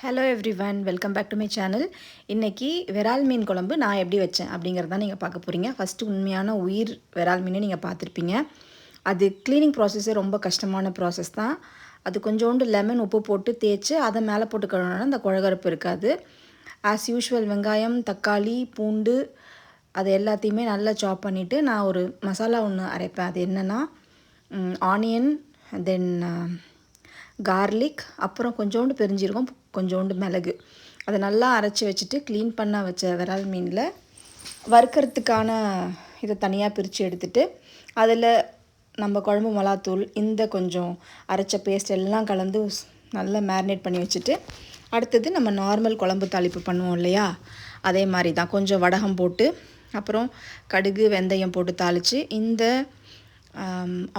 Hello everyone, welcome back to my channel. இன்றைக்கி விரால் மீன் குழம்பு நான் எப்படி வச்சேன் அப்படிங்கிறதான் நீங்கள் பார்க்க போகிறீங்க. ஃபஸ்ட்டு உண்மையான உயிர் விரால் மீனை நீங்கள் பார்த்துருப்பீங்க. அது க்ளீனிங் ப்ராசஸே ரொம்ப கஷ்டமான ப்ராசஸ் தான். அது கொஞ்சோண்டு லெமன் உப்பு போட்டு தேய்ச்சி அதை மேலே போட்டு கழுவினா அந்த குழகரப்பு இருக்காது. ஆஸ் யூஷுவல் வெங்காயம், தக்காளி, பூண்டு அது எல்லாத்தையுமே நல்லா சாப் பண்ணிவிட்டு நான் ஒரு மசாலா ஒன்று அரைப்பேன். அது என்னென்னா ஆனியன், தென் கார்லிக், அப்புறம் கொஞ்சோண்டு பெருஞ்சீரகம், கொஞ்சோண்டு மிளகு, அதை நல்லா அரைச்சி வச்சுட்டு க்ளீன் பண்ண வச்ச விரால் மீனில் வறுக்கிறதுக்கான இதை தனியாக பிரித்து எடுத்துகிட்டு அதில் நம்ம குழம்பு மிளகாத்தூள் இந்த கொஞ்சம் அரைச்ச பேஸ்ட் எல்லாம் கலந்து நல்லா மேரினேட் பண்ணி வச்சுட்டு அடுத்தது நம்ம நார்மல் குழம்பு தாளிப்பு பண்ணுவோம் இல்லையா, அதே மாதிரி தான் கொஞ்சம் வடகம் போட்டு அப்புறம் கடுகு வெந்தயம் போட்டு தாளித்து இந்த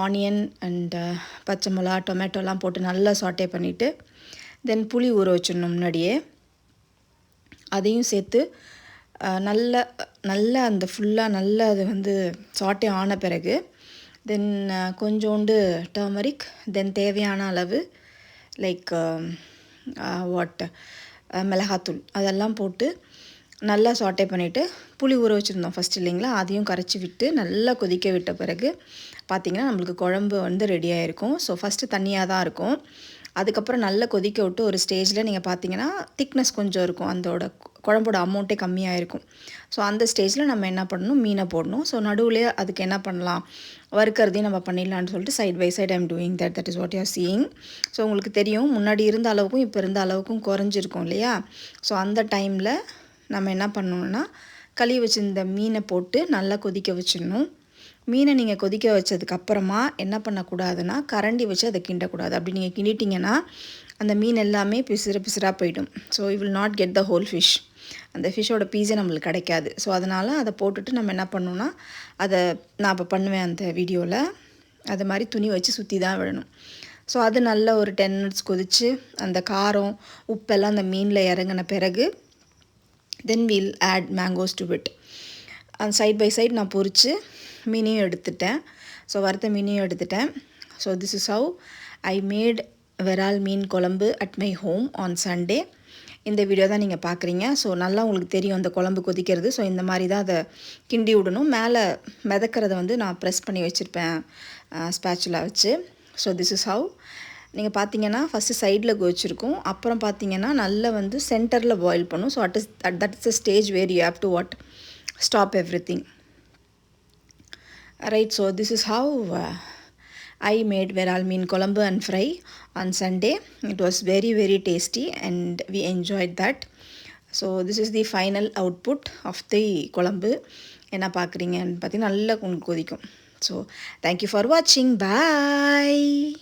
ஆனியன் அண்டு பச்சை மிளகா டொமேட்டோலாம் போட்டு நல்லா சாட்டே பண்ணிவிட்டு தென் புளி ஊற வச்சிடணும் முன்னாடியே. அதையும் சேர்த்து நல்ல அந்த ஃபுல்லாக நல்லா அது சாட்டே ஆன பிறகு தென் கொஞ்சோண்டு டர்மரிக், தென் தேவையான அளவு லைக் மிளகாத்தூள் அதெல்லாம் போட்டு நல்லா சாட்டே பண்ணிவிட்டு புளி ஊற வச்சுருந்தோம் ஃபஸ்ட் இல்லைங்களா, அதையும் கரைச்சி விட்டு நல்லா கொதிக்க விட்ட பிறகு பார்த்திங்கன்னா நம்மளுக்கு குழம்பு ரெடி ஆகிருக்கும். ஸோ ஃபஸ்ட்டு தண்ணியாக தான் இருக்கும். அதுக்கப்புறம் நல்லா கொதிக்க விட்டு ஒரு ஸ்டேஜில் நீங்கள் பார்த்தீங்கன்னா திக்னஸ் கொஞ்சம் இருக்கும், அதோட குழம்போட அமௌண்ட்டே கம்மியாக இருக்கும். ஸோ அந்த ஸ்டேஜில் நம்ம என்ன பண்ணணும், மீனை போடணும். ஸோ நடுவுலேயே அதுக்கு என்ன பண்ணலாம், வறுக்கிறதையும் நம்ம பண்ணிடலான்னு சொல்லிட்டு side by side I'm doing that is what you are seeing. So உங்களுக்கு தெரியும் முன்னாடி இருந்த அளவுக்கும் இப்போ இருந்த அளவுக்கும் குறைஞ்சிருக்கும் இல்லையா. ஸோ அந்த டைமில் நம்ம என்ன பண்ணணுன்னா கழுவி வச்சிருந்த மீனை போட்டு நல்லா கொதிக்க வச்சிடணும். மீனை நீங்கள் கொதிக்க வச்சதுக்கப்புறமா என்ன பண்ணக்கூடாதுன்னா கரண்டி வச்சு அதை கிண்டக்கூடாது. அப்படி நீங்கள் கிண்டிட்டிங்கன்னா அந்த மீன் எல்லாமே பிசுறாக போயிடும். So you will not get the whole fish. அந்த ஃபிஷ்ஷோட பீஸே நம்மளுக்கு கிடைக்காது. ஸோ அதனால் அதை போட்டுட்டு நம்ம என்ன பண்ணணுன்னா அதை நான் இப்போ பண்ணுவேன் அந்த வீடியோவில், அது மாதிரி துணி வச்சு சுற்றி தான் விடணும். ஸோ அது நல்ல ஒரு 10 மினிட்ஸ் கொதித்து அந்த காரம் உப்பெல்லாம் அந்த மீனில் இறங்கின பிறகு then we'll add mangoes to it. அந்த சைட் பை சைட் நான் பொரித்து மீனையும் எடுத்துட்டேன். ஸோ வறுத்த மீனையும் எடுத்துட்டேன். So this is how I made viral meen kuzhambu at my home on Sunday. இந்த வீடியோ தான் நீங்கள் பார்க்குறீங்க. ஸோ நல்லா உங்களுக்கு தெரியும் அந்த குழம்பு கொதிக்கிறது. ஸோ இந்த மாதிரி தான் அதை கிண்டி விடணும். மேலே மிதக்கிறத நான் ப்ரெஸ் பண்ணி வச்சுருப்பேன் ஸ்பேச்சுலா வச்சு. ஸோ திஸ் இஸ் ஹவ் நீங்கள் பார்த்தீங்கன்னா ஃபஸ்ட்டு சைடில் கொதிச்சிருக்கும், அப்புறம் பார்த்தீங்கன்னா நல்லா சென்டரில் பாயில் பண்ணும். So that is the stage where you have to stop everything. Right, so this is how I made viral mean kolambu and fry on Sunday. It was very very tasty and we enjoyed that. So this is the final output of the kolambu. என்ன பார்க்குறீங்கன்னு பார்த்தீங்கன்னா நல்லா கொதிக்கும். So thank you for watching. Bye.